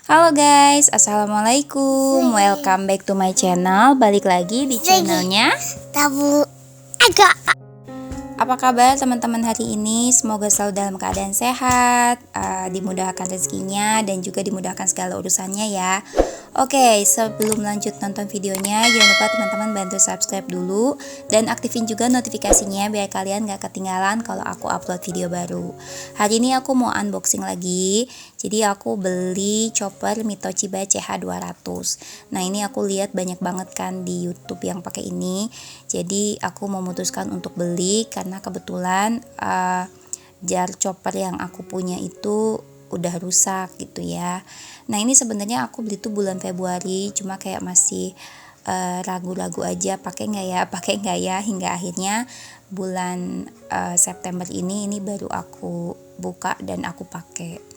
Halo guys, assalamualaikum. Welcome back to my channel. Balik lagi di channelnya Tabu agak. Apa kabar teman-teman hari ini? Semoga selalu dalam keadaan sehat, dimudahkan rezekinya dan juga dimudahkan segala urusannya ya. Oke, sebelum lanjut nonton videonya, jangan lupa teman-teman bantu subscribe dulu dan aktifin juga notifikasinya biar kalian gak ketinggalan kalau aku upload video baru. Hari ini aku mau unboxing lagi. Jadi aku beli chopper Mitoshiba CH200. Nah, ini aku lihat banyak banget kan di YouTube yang pakai ini. Jadi aku memutuskan untuk beli karena kebetulan jar chopper yang aku punya itu udah rusak gitu ya. Nah, ini sebenarnya aku beli tuh bulan Februari, cuma kayak masih ragu-ragu aja pakai nggak ya, hingga akhirnya bulan September ini baru aku buka dan aku pakai.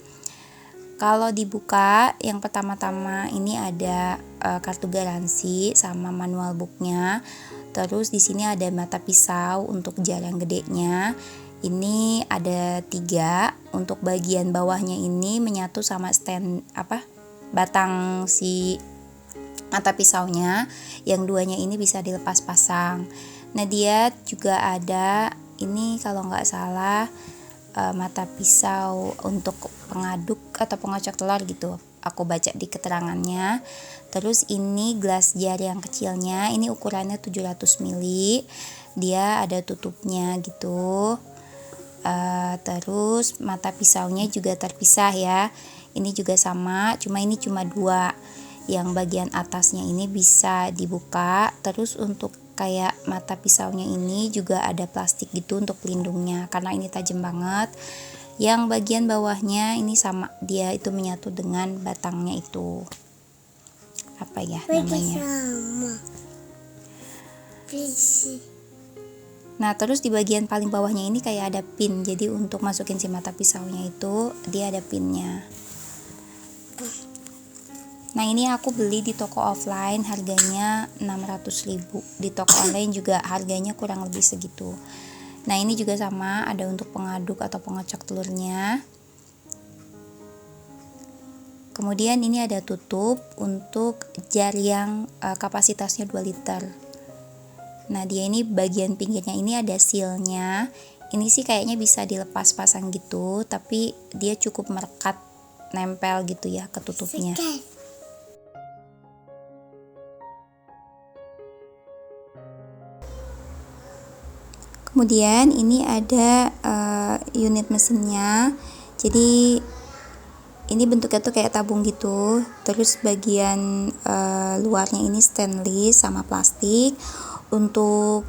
Kalau dibuka, yang pertama-tama ini ada kartu garansi sama manual booknya. Terus di sini ada mata pisau untuk jar yang gedenya. Ini ada 3. Untuk bagian bawahnya ini menyatu sama stand batang si mata pisaunya. Yang 2-nya ini bisa dilepas pasang. Nah, dia juga ada ini kalau nggak salah mata pisau untuk pengaduk atau pengocok telur gitu. Aku baca di keterangannya. Terus ini gelas jar yang kecilnya, ini ukurannya 700 ml. Dia ada tutupnya gitu. Terus mata pisaunya juga terpisah ya. Ini juga sama, cuma ini cuma 2. Yang bagian atasnya ini bisa dibuka. Terus untuk kayak mata pisaunya ini juga ada plastik gitu untuk pelindungnya karena ini tajam banget. Yang bagian bawahnya ini sama, dia itu menyatu dengan batangnya itu. Apa ya namanya? Nah, terus di bagian paling bawahnya ini kayak ada pin. Jadi untuk masukin si mata pisaunya itu dia ada pinnya. Nah, ini aku beli di toko offline harganya 600.000. Di toko online juga harganya kurang lebih segitu. Nah, ini juga sama, ada untuk pengaduk atau pengocok telurnya. Kemudian ini ada tutup untuk jar yang kapasitasnya 2 liter. Nah, dia ini bagian pinggirnya ini ada sealnya. Ini sih kayaknya bisa dilepas pasang gitu, tapi dia cukup merekat nempel gitu ya ke tutupnya. Kemudian ini ada unit mesinnya. Jadi ini bentuknya tuh kayak tabung gitu. Terus bagian luarnya ini stainless sama plastik. Untuk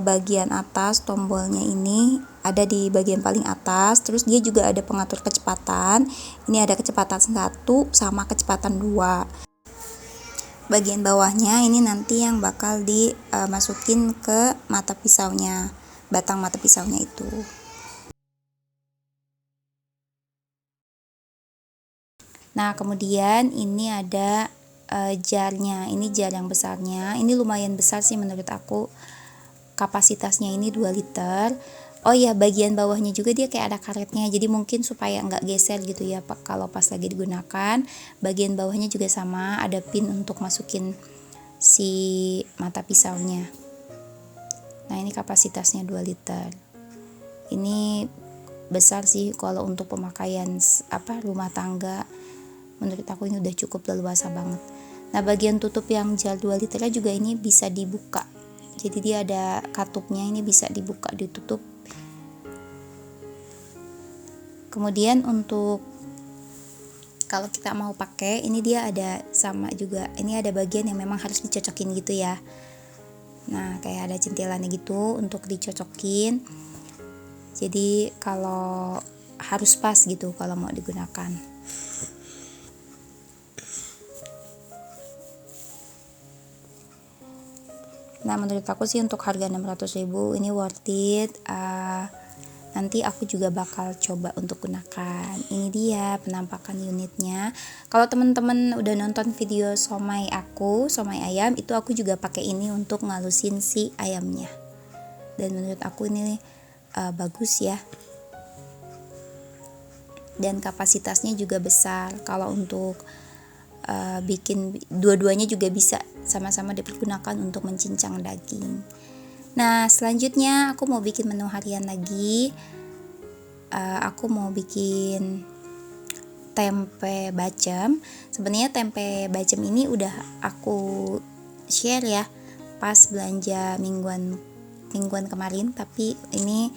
bagian atas tombolnya ini ada di bagian paling atas. Terus dia juga ada pengatur kecepatan. Ini ada kecepatan 1 sama kecepatan 2. Bagian bawahnya ini nanti yang bakal dimasukin ke mata pisaunya, batang mata pisaunya itu. Nah, kemudian ini ada jarnya. Ini jar yang besarnya. Ini lumayan besar sih menurut aku. Kapasitasnya ini 2 liter. Oh ya, bagian bawahnya juga dia kayak ada karetnya. Jadi mungkin supaya nggak geser gitu ya kalau pas lagi digunakan. Bagian bawahnya juga sama, ada pin untuk masukin si mata pisaunya. Nah, ini kapasitasnya 2 liter. Ini besar sih kalau untuk pemakaian rumah tangga. Menurut aku ini udah cukup leluasa banget. Nah, bagian tutup yang jar 2 liternya juga ini bisa dibuka. Jadi dia ada katupnya, ini bisa dibuka, ditutup. Kemudian untuk kalau kita mau pakai, ini dia ada sama juga. Ini ada bagian yang memang harus dicocokin gitu ya. Nah, kayak ada centilannya gitu untuk dicocokin. Jadi kalau harus pas gitu kalau mau digunakan. Nah, menurut aku sih untuk harga 600.000 ini worth it. Nanti aku juga bakal coba untuk gunakan. Ini dia penampakan unitnya. Kalau teman-teman udah nonton video somai ayam, itu aku juga pakai ini untuk ngalusin si ayamnya. Dan menurut aku ini bagus ya. Dan kapasitasnya juga besar. Kalau untuk bikin dua-duanya juga bisa sama-sama dipergunakan untuk mencincang daging. Nah selanjutnya aku mau bikin menu harian lagi. Aku mau bikin tempe bacem. Sebenarnya tempe bacem ini udah aku share ya pas belanja mingguan kemarin, tapi ini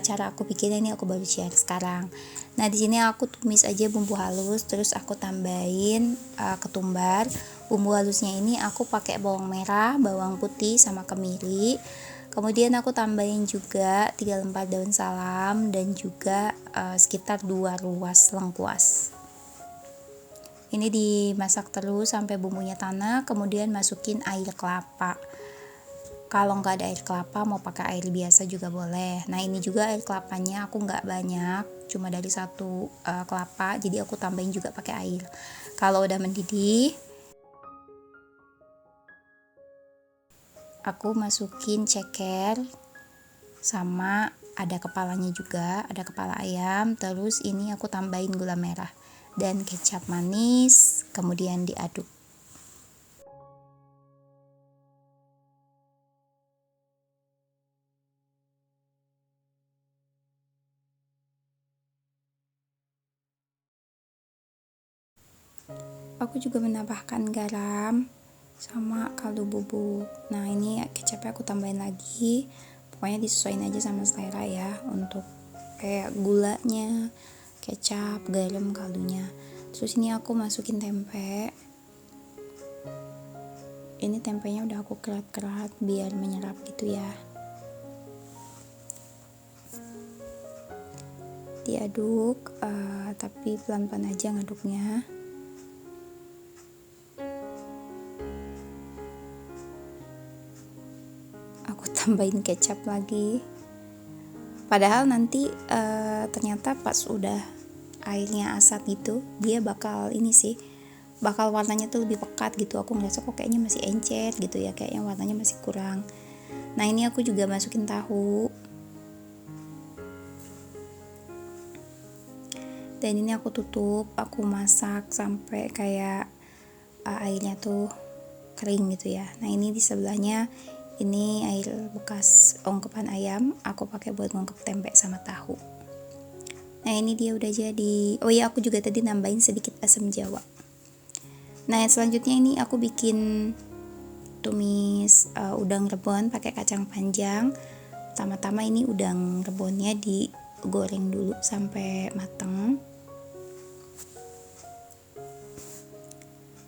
cara aku bikinnya ini aku baru share sekarang. Nah di sini aku tumis aja bumbu halus, terus aku tambahin ketumbar. Bumbu halusnya ini aku pakai bawang merah, bawang putih sama kemiri. Kemudian aku tambahin juga 3 lembar daun salam dan juga sekitar 2 ruas lengkuas. Ini dimasak terus sampai bumbunya tanak, kemudian masukin air kelapa. Kalau nggak ada air kelapa mau pakai air biasa juga boleh. Nah ini juga air kelapanya aku nggak banyak, cuma dari 1 kelapa, jadi aku tambahin juga pakai air. Kalau udah mendidih, aku masukin ceker sama ada kepalanya juga, ada kepala ayam. Terus ini aku tambahin gula merah dan kecap manis, kemudian diaduk. Aku juga menambahkan garam sama kaldu bubuk. Nah ini kecapnya aku tambahin lagi, pokoknya disesuaikan aja sama selera ya, untuk kayak gulanya, kecap, garam, kaldunya. Terus ini aku masukin tempe. Ini tempenya udah aku kerat-kerat biar menyerap gitu ya. Diaduk, tapi pelan-pelan aja ngaduknya. Aku tambahin kecap lagi. Padahal nanti ternyata pas udah airnya asat gitu, dia bakal warnanya tuh lebih pekat gitu. Aku ngerasa kok kayaknya masih encer gitu ya, kayaknya warnanya masih kurang. Nah ini aku juga masukin tahu, dan ini aku tutup, aku masak sampai kayak airnya tuh kering gitu ya. Nah ini di sebelahnya ini air bekas ungkepan ayam, aku pakai buat ngungkep tempe sama tahu. Nah ini dia udah jadi. Oh ya, aku juga tadi nambahin sedikit asam jawa. Nah selanjutnya ini aku bikin tumis udang rebon pakai kacang panjang. Pertama-tama ini udang rebonnya digoreng dulu sampai mateng.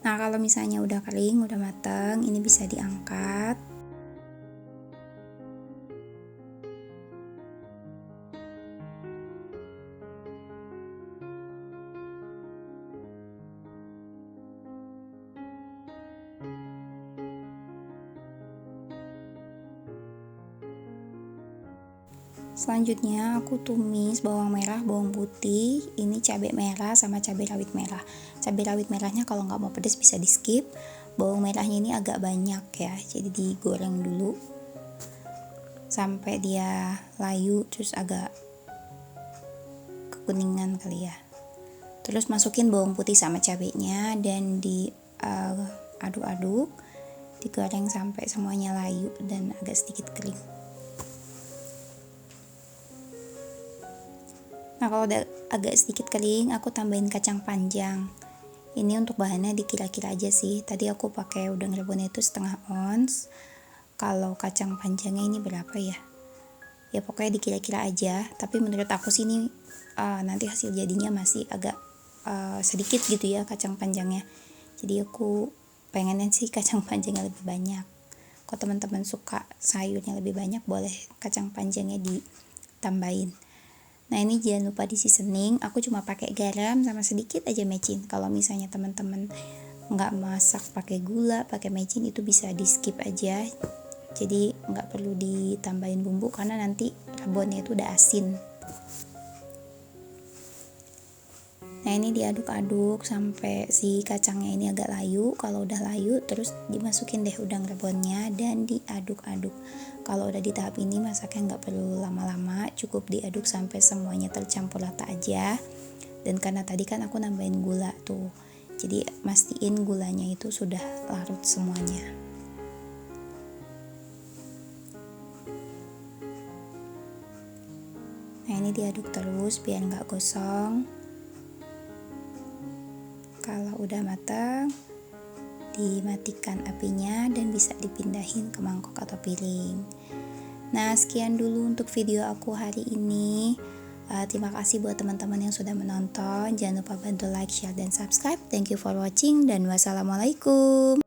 Nah kalau misalnya udah kering, udah mateng, ini bisa diangkat. Selanjutnya aku tumis bawang merah, bawang putih, ini cabai merah sama cabai rawit merah. Cabai rawit merahnya kalau nggak mau pedas bisa di skip. Bawang merahnya ini agak banyak ya, jadi digoreng dulu sampai dia layu, terus agak kekuningan kali ya. Terus masukin bawang putih sama cabainya dan diaduk-aduk, digoreng sampai semuanya layu dan agak sedikit kering. Nah kalau udah agak sedikit kering, aku tambahin kacang panjang. Ini untuk bahannya dikira-kira aja sih. Tadi aku pakai udang rebonnya itu setengah ons. Kalau kacang panjangnya ini berapa ya? Ya pokoknya dikira-kira aja. Tapi menurut aku sih ini nanti hasil jadinya masih agak sedikit gitu ya kacang panjangnya. Jadi aku pengennya sih kacang panjangnya lebih banyak. Kalau teman-teman suka sayurnya lebih banyak, boleh kacang panjangnya ditambahin. Nah ini jangan lupa di seasoning, aku cuma pakai garam sama sedikit aja mecin. Kalau misalnya teman-teman nggak masak pakai gula, pakai mecin, itu bisa di skip aja. Jadi nggak perlu ditambahin bumbu karena nanti rebonnya itu udah asin. Nah ini diaduk-aduk sampai si kacangnya ini agak layu. Kalau udah layu terus dimasukin deh udang rebonnya dan diaduk-aduk. Kalau udah di tahap ini masaknya nggak perlu lama-lama, cukup diaduk sampai semuanya tercampur rata aja. Dan karena tadi kan aku nambahin gula tuh, Jadi mastiin gulanya itu sudah larut semuanya. Nah, ini diaduk terus biar nggak gosong. Kalau udah matang, dimatikan apinya dan bisa dipindahin ke mangkok atau piring. Nah, sekian dulu untuk video aku hari ini. Terima kasih buat teman-teman yang sudah menonton. Jangan lupa bantu like, share, dan subscribe. Thank you for watching dan wassalamualaikum.